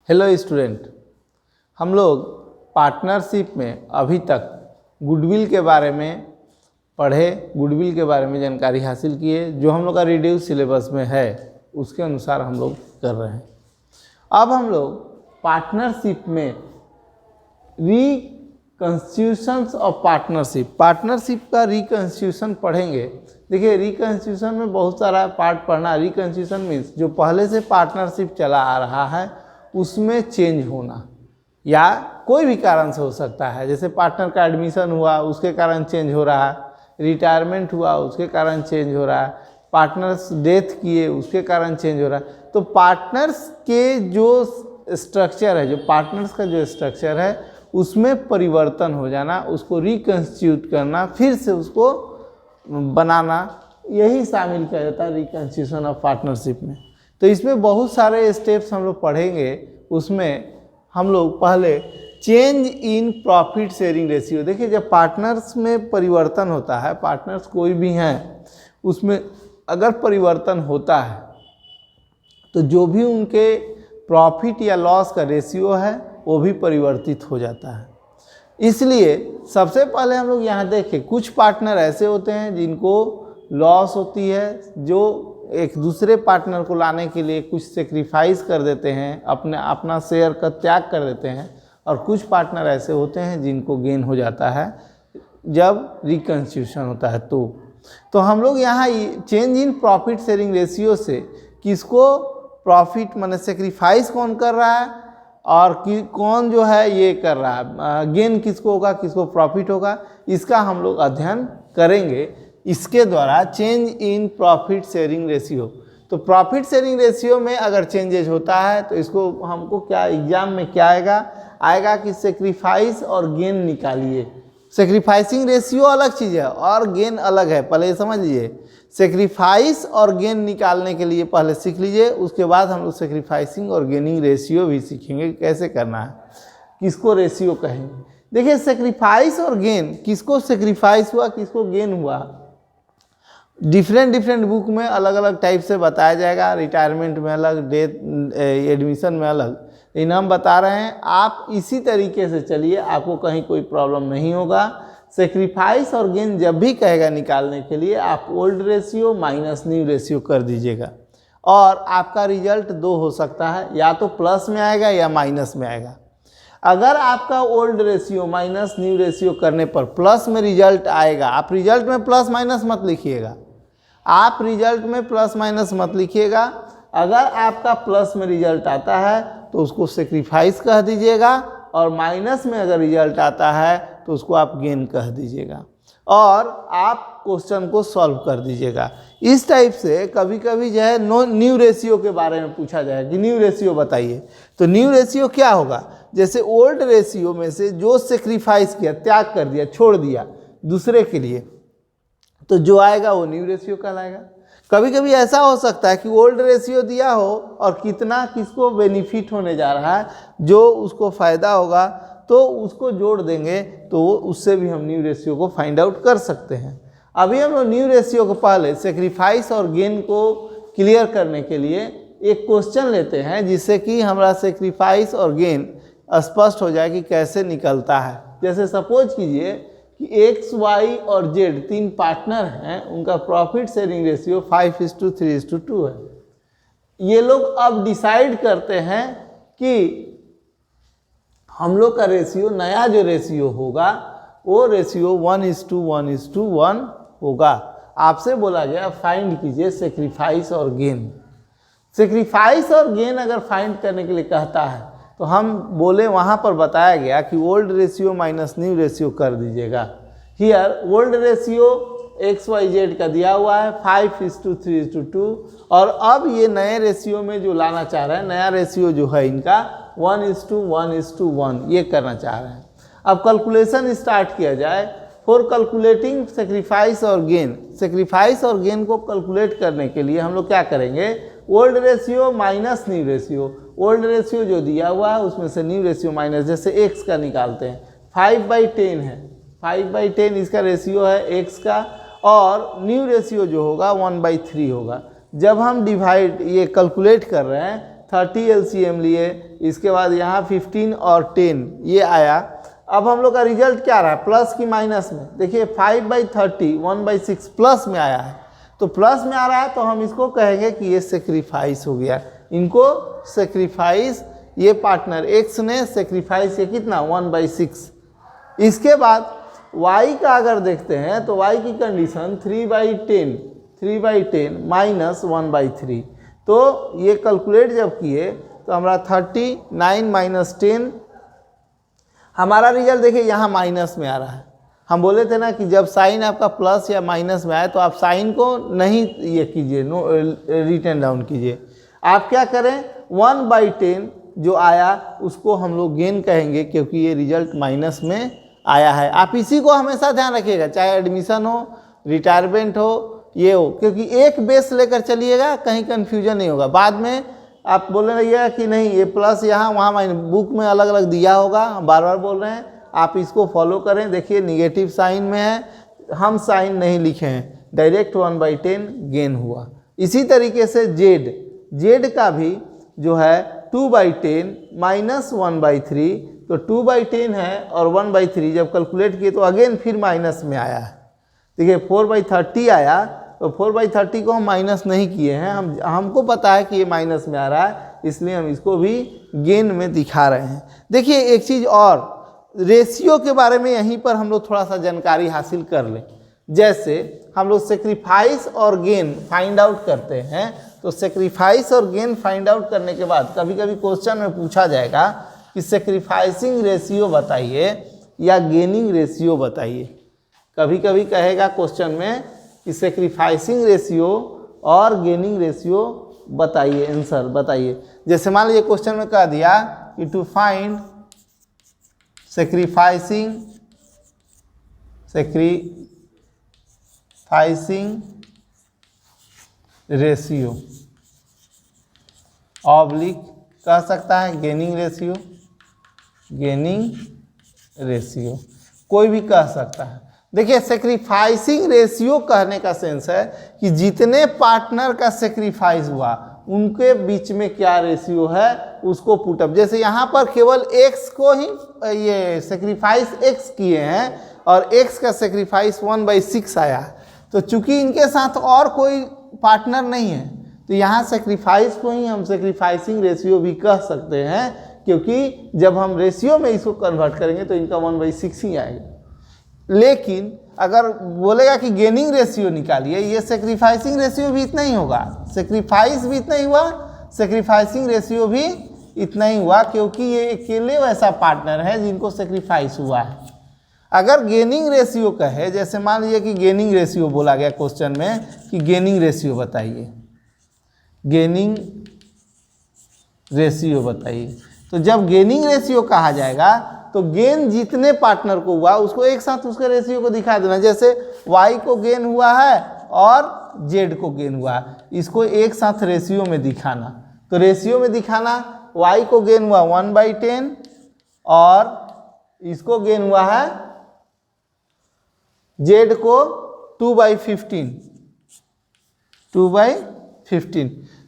Hello student, हम लोग partnership में अभी तक गुडविल के बारे में पढ़े, गुडविल के बारे में जानकारी हासिल किए। जो हम लोग का रिड्यूस सिलेबस में है उसके अनुसार हम लोग कर रहे हैं। अब हम लोग पार्टनरशिप में रिकंस्टिट्यूशंस ऑफ पार्टनरशिप का रिकंस्टिट्यूशन पढ़ेंगे। देखिए, रिकंस्टिट्यूशन में बहुत सारा पार्ट पढ़ना। रिकंस्टिट्यूशन मीन्स जो पहले से पार्टनरशिप चला आ रहा है उसमें चेंज होना, या कोई भी कारण से हो सकता है। जैसे पार्टनर का एडमिशन हुआ उसके कारण चेंज हो रहा है, रिटायरमेंट हुआ उसके कारण चेंज हो रहा है, पार्टनर्स डेथ किए उसके कारण चेंज हो रहा है। तो पार्टनर्स के जो स्ट्रक्चर है, जो पार्टनर्स का जो स्ट्रक्चर है उसमें परिवर्तन हो जाना, उसको रिकंस्टिट्यूट करना, फिर से उसको बनाना, यही शामिल किया जाता है रिकंस्टिट्यूशन ऑफ पार्टनरशिप में। तो इसमें बहुत सारे स्टेप्स हम लोग पढ़ेंगे। उसमें हम लोग पहले change in profit sharing ratio. देखिए, जब पार्टनर्स में परिवर्तन होता है, पार्टनर्स कोई भी हैं, उसमें अगर परिवर्तन होता है तो जो भी उनके प्रॉफिट या लॉस का रेशियो है वो भी परिवर्तित हो जाता है। इसलिए सबसे पहले हम लोग यहाँ देखें, कुछ पार्टनर ऐसे होते हैं जिनको लॉस होती है, जो एक दूसरे पार्टनर को लाने के लिए कुछ सेक्रीफाइस कर देते हैं, अपना शेयर का त्याग कर देते हैं। और कुछ पार्टनर ऐसे होते हैं जिनको गेन हो जाता है जब रिकंस्टिट्यूशन होता है। तो हम लोग यहाँ change in profit sharing ratio से किसको प्रॉफिट माने सेक्रीफाइस कौन कर रहा है और कौन जो है ये कर रहा है, गेन किसको होगा, किसको प्रॉफिट होगा, इसका हम लोग अध्ययन करेंगे। इसके द्वारा change in profit sharing ratio. तो प्रॉफिट शेयरिंग रेशियो में अगर चेंजेज होता है तो इसको हमको क्या एग्जाम में क्या आएगा कि सेक्रीफाइस और गेन निकालिए। सेक्रीफाइसिंग रेशियो अलग चीज़ है और गेन अलग है, पहले समझ लीजिए। सेक्रीफाइस और गेन निकालने के लिए पहले सीख लीजिए, उसके बाद हम लोग सेक्रीफाइसिंग और गेनिंग रेशियो भी सीखेंगे कैसे करना है, किसको रेशियो कहेंगे। देखिए, सेक्रीफाइस और गेन, किसको सेक्रीफाइस हुआ किसको गेन हुआ, डिफरेंट बुक में अलग अलग टाइप से बताया जाएगा। रिटायरमेंट में अलग, डेथ एडमिशन में अलग, लेकिन हम बता रहे हैं आप इसी तरीके से चलिए, आपको कहीं कोई प्रॉब्लम नहीं होगा। सेक्रीफाइस और गेन जब भी कहेगा निकालने के लिए आप old ratio minus new ratio कर दीजिएगा, और आपका रिजल्ट दो हो सकता है, या तो प्लस में आएगा या माइनस में आएगा। अगर आपका old ratio minus new ratio करने पर प्लस में रिजल्ट आएगा, आप रिजल्ट में प्लस माइनस मत लिखिएगा, आप रिजल्ट में प्लस माइनस मत लिखिएगा। अगर आपका प्लस में रिजल्ट आता है तो उसको सेक्रीफाइस कह दीजिएगा, और माइनस में अगर रिजल्ट आता है तो उसको आप गेन कह दीजिएगा, और आप क्वेश्चन को सॉल्व कर दीजिएगा। इस टाइप से कभी कभी जो है न्यू रेशियो के बारे में पूछा जाए कि न्यू रेशियो बताइए, तो न्यू रेशियो क्या होगा। जैसे ओल्ड रेशियो में से जो सेक्रीफाइस किया, त्याग कर दिया, छोड़ दिया दूसरे के लिए, तो जो आएगा वो न्यू रेशियो कहलाएगा। कभी कभी ऐसा हो सकता है कि ओल्ड रेशियो दिया हो और कितना किसको बेनिफिट होने जा रहा है, जो उसको फ़ायदा होगा तो उसको जोड़ देंगे, तो उससे भी हम न्यू रेशियो को फाइंड आउट कर सकते हैं। अभी हम लोग न्यू रेशियो को पहले सेक्रीफाइस और गेन को क्लियर करने के लिए एक क्वेश्चन लेते हैं, जिससे कि हमारा सेक्रीफाइस और गेन स्पष्ट हो जाए कि कैसे निकलता है। जैसे सपोज कीजिए कि एक्स, वाई और जेड तीन पार्टनर हैं, उनका प्रॉफिट शेयरिंग रेशियो 5:3:2 है। ये लोग अब डिसाइड करते हैं कि हम लोग का रेशियो, नया जो रेशियो होगा वो रेशियो 1:1:1 होगा। आपसे बोला गया फाइंड कीजिए सेक्रीफाइस और गेन। सेक्रीफाइस और गेन अगर फाइंड करने के लिए कहता है तो हम बोले, वहाँ पर बताया गया कि old ratio minus new ratio कर दीजिएगा। Here old ratio X Y Z का दिया हुआ है 5:3:2, और अब ये नए रेशियो में जो लाना चाह रहे हैं, नया रेशियो जो है इनका 1:1:1 ये करना चाह रहे हैं। अब कैलकुलेशन स्टार्ट किया जाए फॉर कैलकुलेटिंग सेक्रीफाइस और गेन। सेक्रीफाइस और गेन को कैलकुलेट करने के लिए हम लोग क्या करेंगे, old ratio minus new ratio. Old ratio जो दिया हुआ है उसमें से न्यू रेशियो माइनस, जैसे एक्स का निकालते हैं, 5/10 है, 5/10 इसका रेशियो है एक्स का, और न्यू रेशियो जो होगा 1/3 होगा। जब हम डिवाइड ये कैलकुलेट कर रहे हैं 30 LCM लिए, इसके बाद यहाँ 15 और 10 ये आया। अब हम लोग का रिजल्ट क्या रहा है, प्लस की माइनस में। देखिए 5/30 1/6 प्लस में आया है, तो प्लस में आ रहा है तो हम इसको कहेंगे कि ये सेक्रीफाइस हो गया। इनको सेक्रीफाइस, ये पार्टनर एक्स ने सेक्रीफाइस किया कितना 1/6। इसके बाद y का अगर देखते हैं तो y की कंडीशन 3/10 माइनस 1/3। तो ये कैलकुलेट जब किए तो हमारा 39 माइनस 10, हमारा रिजल्ट देखिए यहाँ माइनस में आ रहा है। हम बोले थे ना कि जब साइन आपका प्लस या माइनस में आए तो आप साइन को नहीं ये कीजिए, रिटर्न डाउन कीजिए। आप क्या करें, 1/10 जो आया उसको हम लोग गेन कहेंगे, क्योंकि ये रिजल्ट माइनस में आया है। आप इसी को हमेशा ध्यान रखिएगा, चाहे एडमिशन हो, रिटायरमेंट हो, ये हो, क्योंकि एक बेस लेकर चलिएगा, कहीं कन्फ्यूजन नहीं होगा। बाद में आप बोलने लगिएगा कि नहीं ये प्लस यहाँ वहाँ माइनस, बुक में अलग अलग दिया होगा, हम बार बार बोल रहे हैं, आप इसको फॉलो करें। देखिए निगेटिव साइन में है, हम साइन नहीं लिखे हैं, डायरेक्ट 1/10 गेन हुआ। इसी तरीके से जेड का भी जो है 2/10 माइनस 1/3, तो 2/10 है और 1/3 जब कैलकुलेट किए तो अगेन फिर माइनस में आया है। देखिए 4/30 आया, तो 4/30 को हम माइनस नहीं किए हैं, हमको पता है कि ये माइनस में आ रहा है, इसलिए हम इसको भी गेन में दिखा रहे हैं। देखिए एक चीज़ और, रेशियो के बारे में यहीं पर हम लोग थोड़ा सा जानकारी हासिल कर लें। जैसे हम लोग सेक्रीफाइस और गेन फाइंड आउट करते हैं, तो सेक्रीफाइस और गेन फाइंड आउट करने के बाद कभी कभी क्वेश्चन में पूछा जाएगा कि सेक्रीफाइसिंग रेशियो बताइए या गेनिंग रेशियो बताइए। कभी कभी कहेगा क्वेश्चन में कि सेक्रीफाइसिंग रेशियो और गेनिंग रेशियो बताइए, आंसर बताइए। जैसे मान लीजिए क्वेश्चन में कह दिया कि to find sacrificing ratio oblique कह सकता है गेनिंग रेशियो, कोई भी कह सकता है। देखिए सेक्रीफाइसिंग रेशियो कहने का सेंस है कि जितने पार्टनर का सेक्रीफाइस हुआ उनके बीच में क्या रेशियो है उसको पुटअप। जैसे यहाँ पर केवल x को ही ये सेक्रीफाइस x किए हैं और x का सेक्रीफाइस 1/6 आया, तो चूंकि इनके साथ और कोई पार्टनर नहीं है तो यहाँ सेक्रीफाइस को ही हम सेक्रीफाइसिंग रेशियो भी कह सकते हैं, क्योंकि जब हम रेशियो में इसको कन्वर्ट करेंगे तो इनका 1/6 ही आएगा। लेकिन अगर बोलेगा कि गेनिंग रेशियो निकालिए, ये सेक्रीफाइसिंग रेशियो भी इतना ही होगा, सेक्रीफाइस भी इतना ही हुआ, सेक्रीफाइसिंग रेशियो भी इतना ही हुआ, क्योंकि ये अकेले वैसा पार्टनर है जिनको सेक्रीफाइस हुआ है। अगर गेनिंग रेशियो कहे, जैसे मान लीजिए कि गेनिंग रेशियो बोला गया क्वेश्चन में कि गेनिंग रेशियो बताइए, गेनिंग रेशियो बताइए, तो जब गेनिंग रेशियो कहा जाएगा तो गेन जितने पार्टनर को हुआ उसको एक साथ उसके रेशियो को दिखा देना। जैसे y को गेन हुआ है और z को गेन हुआ है, इसको एक साथ रेशियो में दिखाना। तो रेशियो में दिखाना, y को गेन हुआ 1/10 और इसको गेन हुआ है z को 2/15।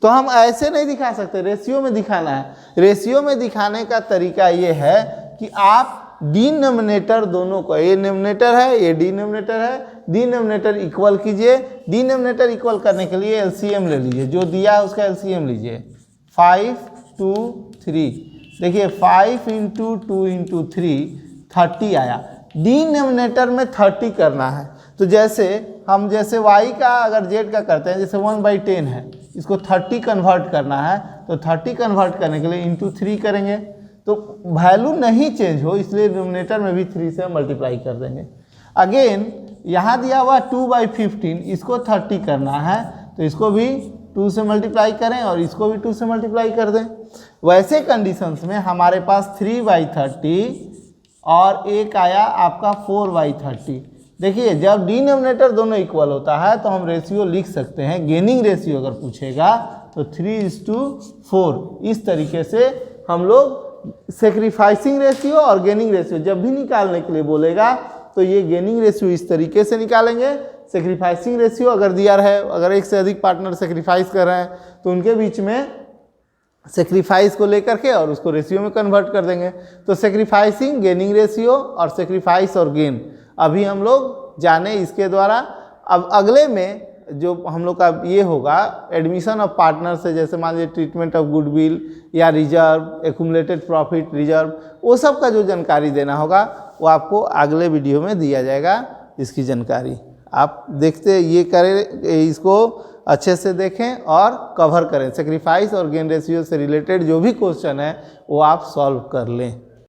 तो हम ऐसे नहीं दिखा सकते, रेशियो में दिखाना है। रेशियो में दिखाने का तरीका ये है कि आप डिनोमिनेटर दोनों को, ये डिनोमिनेटर है ये डिनोमिनेटर है, डिनोमिनेटर इक्वल कीजिए। डिनोमिनेटर इक्वल करने के लिए एलसीएम ले लीजिए, जो दिया है उसका एलसीएम लीजिए। 5 2 3, देखिए 5 × 2 × 3 30 आया। डिनोमिनेटर में 30 करना है, तो जैसे हम जैसे y का अगर z का करते हैं, जैसे 1/10 है, इसको 30 कन्वर्ट करना है, तो 30 कन्वर्ट करने के लिए इंटू 3 करेंगे, तो वैल्यू नहीं चेंज हो इसलिए डिनोमिनेटर में भी 3 से मल्टीप्लाई कर देंगे। अगेन यहाँ दिया हुआ 2/15, इसको 30 करना है, तो इसको भी 2 से मल्टीप्लाई करें और इसको भी 2 से मल्टीप्लाई कर दें। वैसे कंडीशंस में हमारे पास 3/30 और एक आया आपका 4/30। देखिए जब डिनोमिनेटर दोनों इक्वल होता है तो हम रेशियो लिख सकते हैं। गेनिंग रेशियो अगर पूछेगा तो 3:4। इस तरीके से हम लोग सेक्रीफाइसिंग रेशियो और गेनिंग रेशियो जब भी निकालने के लिए बोलेगा तो ये गेनिंग रेशियो इस तरीके से निकालेंगे। सेक्रीफाइसिंग रेशियो अगर दिया रहे, अगर एक से अधिक पार्टनर सेक्रीफाइस कर रहे हैं तो उनके बीच में सेक्रीफाइस को लेकर के और उसको रेशियो में कन्वर्ट कर देंगे। तो सेक्रीफाइसिंग, गेनिंग रेशियो और सेक्रीफाइस और गेन अभी हम लोग जाने इसके द्वारा। अब अगले में जो हम लोग का ये होगा एडमिशन ऑफ पार्टनर से, जैसे मान लीजिए ट्रीटमेंट ऑफ गुडविल या रिजर्व, एक्यूमुलेटेड प्रॉफिट रिजर्व, वो सब का जो जानकारी देना होगा वो आपको अगले वीडियो में दिया जाएगा। इसकी जानकारी आप देखते ये करें, इसको अच्छे से देखें और कवर करें। सेक्रीफाइस और गेन रेशियो से रिलेटेड जो भी क्वेश्चन है वो आप सॉल्व कर लें।